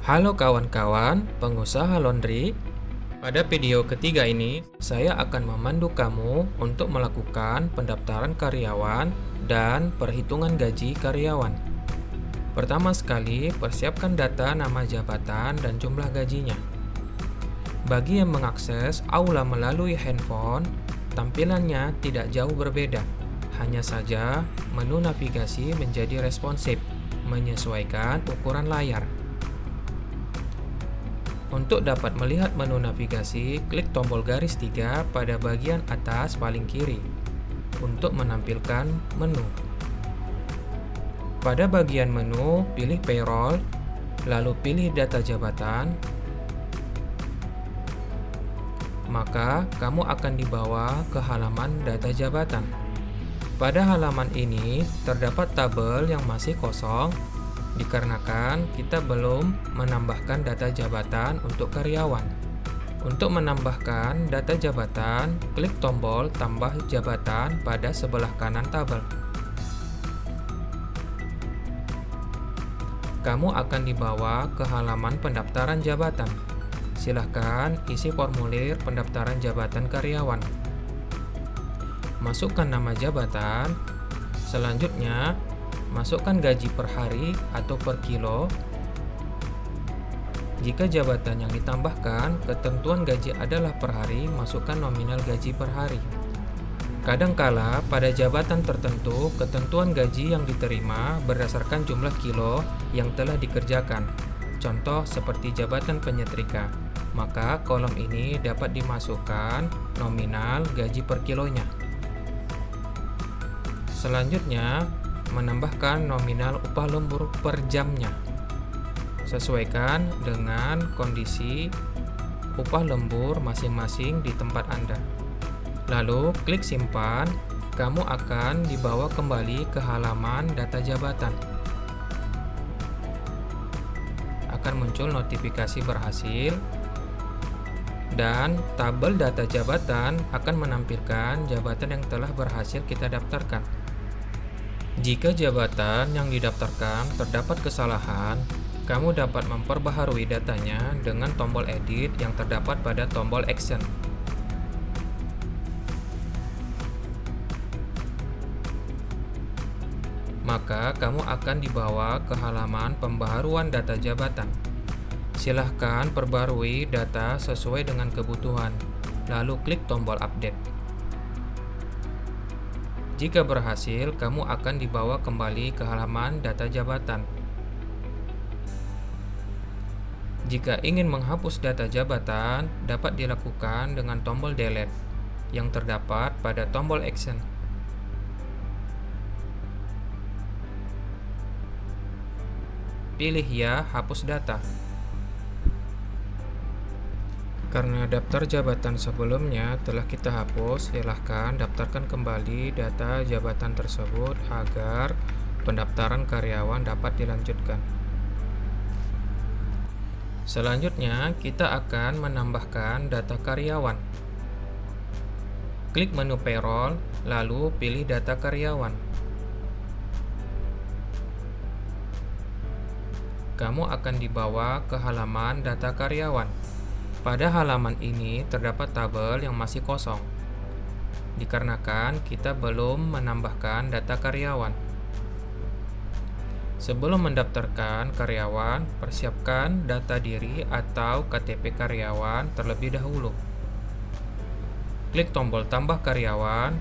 Halo kawan-kawan, pengusaha laundry. Pada video ketiga ini, saya akan memandu kamu untuk melakukan pendaftaran karyawan dan perhitungan gaji karyawan. Pertama sekali, persiapkan data nama jabatan dan jumlah gajinya. Bagi yang mengakses Aula melalui handphone, tampilannya tidak jauh berbeda. Hanya saja, menu navigasi menjadi responsif, menyesuaikan ukuran layar. Untuk dapat melihat menu navigasi, klik tombol garis 3 pada bagian atas paling kiri untuk menampilkan menu. Pada bagian menu, pilih payroll, lalu pilih data jabatan. Maka, kamu akan dibawa ke halaman data jabatan. Pada halaman ini, terdapat tabel yang masih kosong dikarenakan kita belum menambahkan data jabatan untuk karyawan. Untuk menambahkan data jabatan, klik tombol tambah jabatan pada sebelah kanan tabel. Kamu akan dibawa ke halaman pendaftaran jabatan. Silahkan isi formulir pendaftaran jabatan karyawan. Masukkan nama jabatan. Selanjutnya, masukkan gaji per hari atau per kilo. Jika jabatan yang ditambahkan, ketentuan gaji adalah per hari, masukkan nominal gaji per hari. Kadangkala, pada jabatan tertentu, ketentuan gaji yang diterima berdasarkan jumlah kilo yang telah dikerjakan. Contoh seperti jabatan penyetrika. Maka kolom ini dapat dimasukkan nominal gaji per kilonya. Selanjutnya, menambahkan nominal upah lembur per jamnya. Sesuaikan dengan kondisi upah lembur masing-masing di tempat Anda. Lalu klik simpan, kamu akan dibawa kembali ke halaman data jabatan. Akan muncul notifikasi berhasil dan tabel data jabatan akan menampilkan jabatan yang telah berhasil kita daftarkan. Jika jabatan yang didaftarkan terdapat kesalahan, kamu dapat memperbaharui datanya dengan tombol edit yang terdapat pada tombol action. Maka kamu akan dibawa ke halaman pembaharuan data jabatan. Silahkan perbarui data sesuai dengan kebutuhan, lalu klik tombol update. Jika berhasil, kamu akan dibawa kembali ke halaman data jabatan. Jika ingin menghapus data jabatan, dapat dilakukan dengan tombol delete yang terdapat pada tombol action. Pilih ya, hapus data. Karena daftar jabatan sebelumnya telah kita hapus, silahkan daftarkan kembali data jabatan tersebut agar pendaftaran karyawan dapat dilanjutkan. Selanjutnya, kita akan menambahkan data karyawan. Klik menu payroll, lalu pilih data karyawan. Kamu akan dibawa ke halaman data karyawan. Pada halaman ini terdapat tabel yang masih kosong, dikarenakan kita belum menambahkan data karyawan. Sebelum mendaftarkan karyawan, persiapkan data diri atau KTP karyawan terlebih dahulu. Klik tombol tambah karyawan.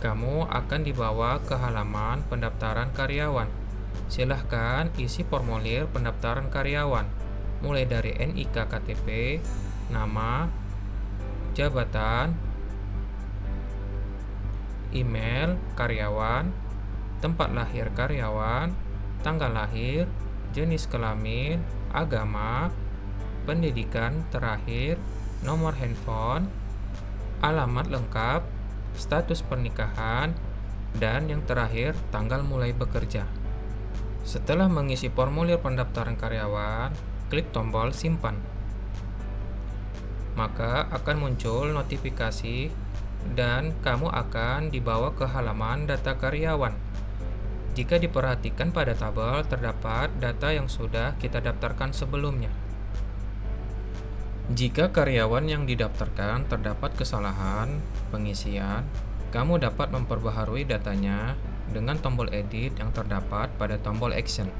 Kamu akan dibawa ke halaman pendaftaran karyawan. Silahkan isi formulir pendaftaran karyawan, mulai dari NIK KTP, nama, jabatan, email karyawan, tempat lahir karyawan, tanggal lahir, jenis kelamin, agama, pendidikan terakhir, nomor handphone, alamat lengkap, status pernikahan, dan yang terakhir tanggal mulai bekerja. Setelah mengisi formulir pendaftaran karyawan, klik tombol simpan. Maka akan muncul notifikasi dan kamu akan dibawa ke halaman data karyawan. Jika diperhatikan pada tabel, terdapat data yang sudah kita daftarkan sebelumnya. Jika karyawan yang didaftarkan terdapat kesalahan pengisian, kamu dapat memperbaharui datanya dengan tombol edit yang terdapat pada tombol action.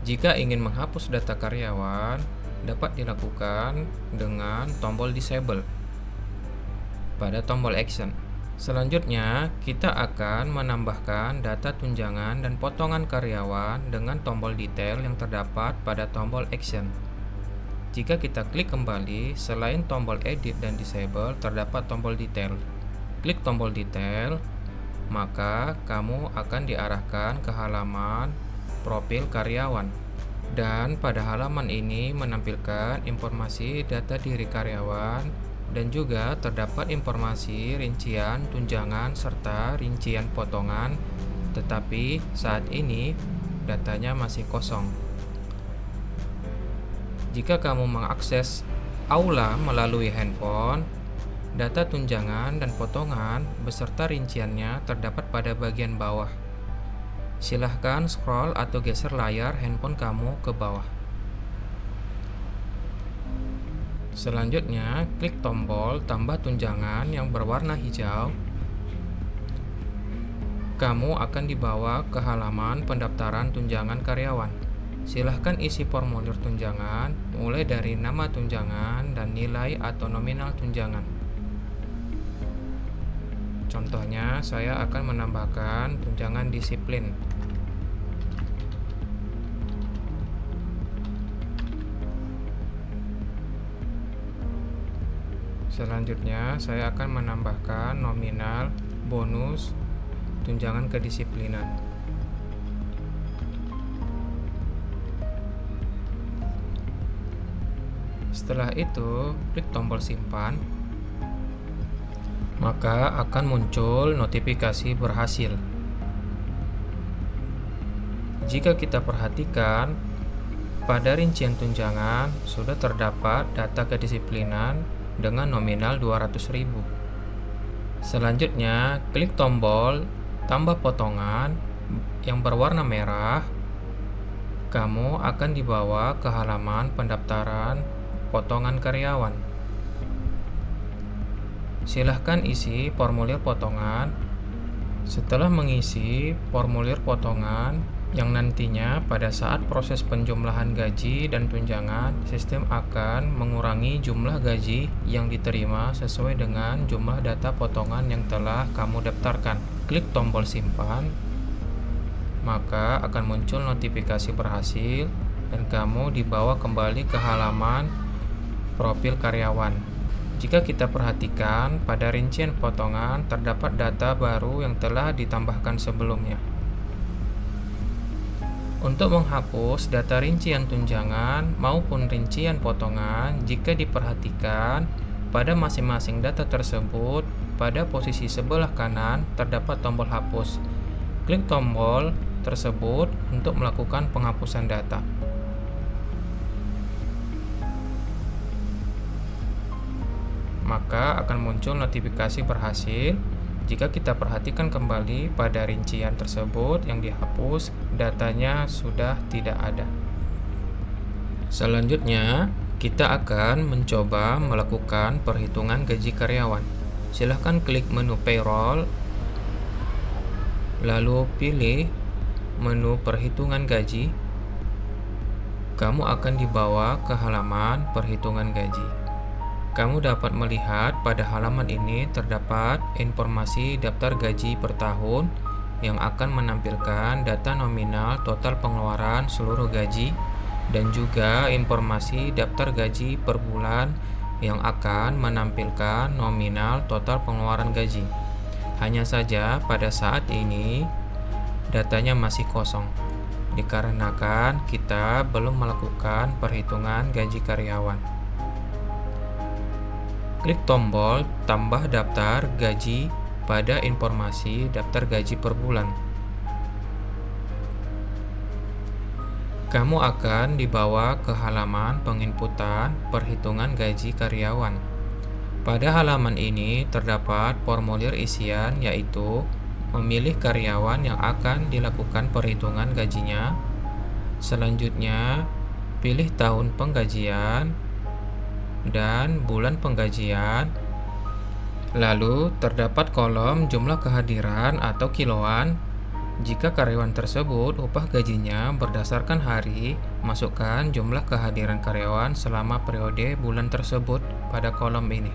Jika ingin menghapus data karyawan, dapat dilakukan dengan tombol disable pada tombol action. Selanjutnya, kita akan menambahkan data tunjangan dan potongan karyawan dengan tombol detail yang terdapat pada tombol action. Jika kita klik kembali, selain tombol edit dan disable, terdapat tombol detail. Klik tombol detail, maka kamu akan diarahkan ke halaman profil karyawan. Dan pada halaman ini menampilkan informasi data diri karyawan dan juga terdapat informasi rincian tunjangan serta rincian potongan, tetapi saat ini datanya masih kosong. Jika kamu mengakses Aula melalui handphone, data tunjangan dan potongan beserta rinciannya terdapat pada bagian bawah. Silahkan scroll atau geser layar handphone kamu ke bawah. Selanjutnya, klik tombol tambah tunjangan yang berwarna hijau. Kamu akan dibawa ke halaman pendaftaran tunjangan karyawan. Silahkan isi formulir tunjangan, mulai dari nama tunjangan dan nilai atau nominal tunjangan. Contohnya, saya akan menambahkan tunjangan disiplin. Selanjutnya, saya akan menambahkan nominal bonus tunjangan kedisiplinan. Setelah itu, klik tombol simpan. Maka akan muncul notifikasi berhasil. Jika kita perhatikan, pada rincian tunjangan sudah terdapat data kedisiplinan dengan nominal 200.000. Selanjutnya, klik tombol tambah potongan yang berwarna merah. Kamu akan dibawa ke halaman pendaftaran potongan karyawan. Silahkan isi formulir potongan. Setelah mengisi formulir potongan, yang nantinya pada saat proses penjumlahan gaji dan tunjangan, sistem akan mengurangi jumlah gaji yang diterima sesuai dengan jumlah data potongan yang telah kamu daftarkan. Klik tombol simpan, maka akan muncul notifikasi berhasil dan kamu dibawa kembali ke halaman profil karyawan. Jika kita perhatikan, pada rincian potongan terdapat data baru yang telah ditambahkan sebelumnya. Untuk menghapus data rincian tunjangan maupun rincian potongan, jika diperhatikan pada masing-masing data tersebut, pada posisi sebelah kanan terdapat tombol hapus. Klik tombol tersebut untuk melakukan penghapusan data. Maka akan muncul notifikasi berhasil. Jika kita perhatikan kembali pada rincian tersebut yang dihapus, datanya sudah tidak ada. Selanjutnya, kita akan mencoba melakukan perhitungan gaji karyawan. Silahkan klik menu payroll, lalu pilih menu perhitungan gaji. Kamu akan dibawa ke halaman perhitungan gaji. Kamu dapat melihat pada halaman ini terdapat informasi daftar gaji per tahun yang akan menampilkan data nominal total pengeluaran seluruh gaji dan juga informasi daftar gaji per bulan yang akan menampilkan nominal total pengeluaran gaji. Hanya saja pada saat ini datanya masih kosong dikarenakan kita belum melakukan perhitungan gaji karyawan. Klik tombol tambah daftar gaji pada informasi daftar gaji per bulan. Kamu akan dibawa ke halaman penginputan perhitungan gaji karyawan. Pada halaman ini terdapat formulir isian, yaitu memilih karyawan yang akan dilakukan perhitungan gajinya. Selanjutnya, pilih tahun penggajian dan bulan penggajian. Lalu terdapat kolom jumlah kehadiran atau kiloan. Jika karyawan tersebut upah gajinya berdasarkan hari, masukkan jumlah kehadiran karyawan selama periode bulan tersebut pada kolom ini.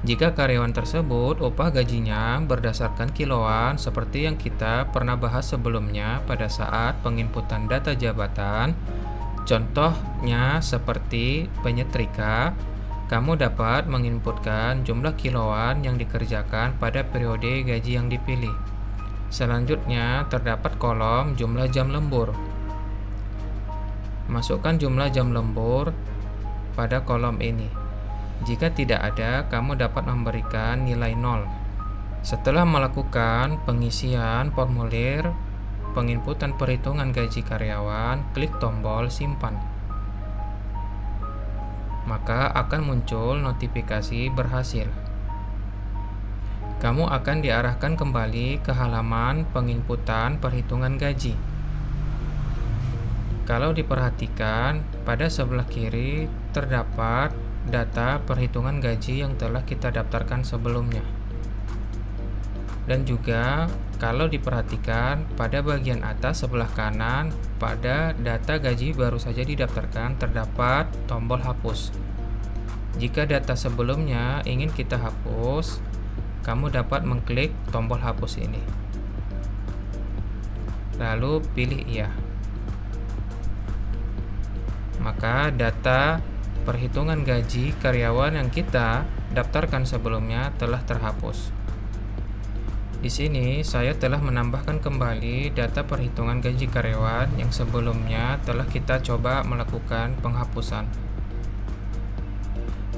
Jika karyawan tersebut upah gajinya berdasarkan kiloan seperti yang kita pernah bahas sebelumnya pada saat penginputan data jabatan, contohnya seperti penyetrika, kamu dapat menginputkan jumlah kiloan yang dikerjakan pada periode gaji yang dipilih. Selanjutnya terdapat kolom jumlah jam lembur. Masukkan jumlah jam lembur pada kolom ini. Jika tidak ada, kamu dapat memberikan nilai 0. Setelah melakukan pengisian formulir penginputan perhitungan gaji karyawan, klik tombol simpan. Maka akan muncul notifikasi berhasil. Kamu akan diarahkan kembali ke halaman penginputan perhitungan gaji. Kalau diperhatikan, pada sebelah kiri terdapat data perhitungan gaji yang telah kita daftarkan sebelumnya. Dan juga kalau diperhatikan, pada bagian atas sebelah kanan pada data gaji baru saja didaftarkan terdapat tombol hapus. Jika data sebelumnya ingin kita hapus, kamu dapat mengklik tombol hapus ini. Lalu pilih iya. Maka data perhitungan gaji karyawan yang kita daftarkan sebelumnya telah terhapus. Di sini saya telah menambahkan kembali data perhitungan gaji karyawan yang sebelumnya telah kita coba melakukan penghapusan.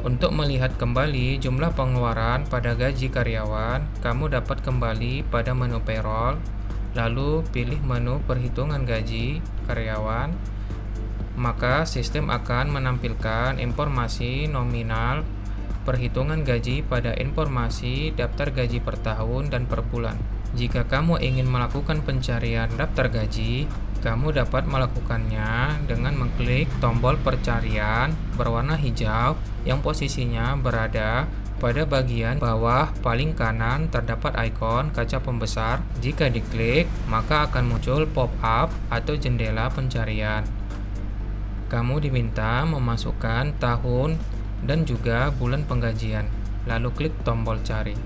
Untuk melihat kembali jumlah pengeluaran pada gaji karyawan, kamu dapat kembali pada menu payroll, lalu pilih menu perhitungan gaji karyawan. Maka sistem akan menampilkan informasi nominal perhitungan gaji pada informasi daftar gaji per tahun dan per bulan. Jika kamu ingin melakukan pencarian daftar gaji, kamu dapat melakukannya dengan mengklik tombol pencarian berwarna hijau yang posisinya berada pada bagian bawah paling kanan terdapat ikon kaca pembesar. Jika diklik, maka akan muncul pop-up atau jendela pencarian. Kamu diminta memasukkan tahun dan juga bulan penggajian, lalu klik tombol cari.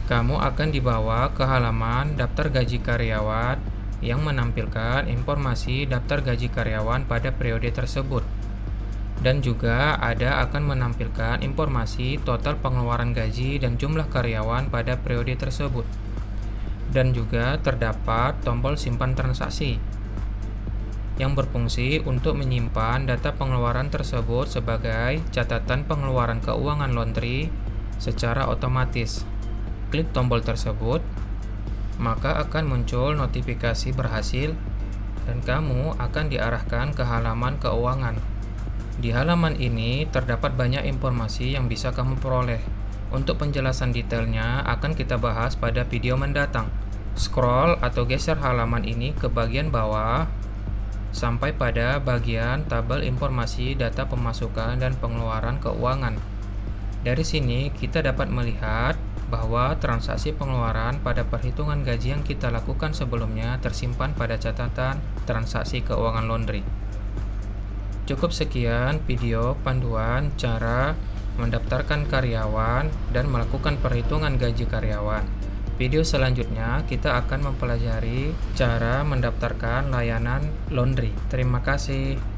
Kamu akan dibawa ke halaman daftar gaji karyawan yang menampilkan informasi daftar gaji karyawan pada periode tersebut. Dan juga akan menampilkan informasi total pengeluaran gaji dan jumlah karyawan pada periode tersebut. Dan juga terdapat tombol simpan transaksi yang berfungsi untuk menyimpan data pengeluaran tersebut sebagai catatan pengeluaran keuangan laundry secara otomatis. Klik tombol tersebut, maka akan muncul notifikasi berhasil dan kamu akan diarahkan ke halaman keuangan. Di halaman ini terdapat banyak informasi yang bisa kamu peroleh. Untuk penjelasan detailnya akan kita bahas pada video mendatang. Scroll atau geser halaman ini ke bagian bawah sampai pada bagian tabel informasi data pemasukan dan pengeluaran keuangan. Dari sini kita dapat melihat bahwa transaksi pengeluaran pada perhitungan gaji yang kita lakukan sebelumnya tersimpan pada catatan transaksi keuangan laundry. Cukup sekian video panduan cara mendaftarkan karyawan dan melakukan perhitungan gaji karyawan. Video selanjutnya kita akan mempelajari cara mendaftarkan layanan laundry. Terima kasih.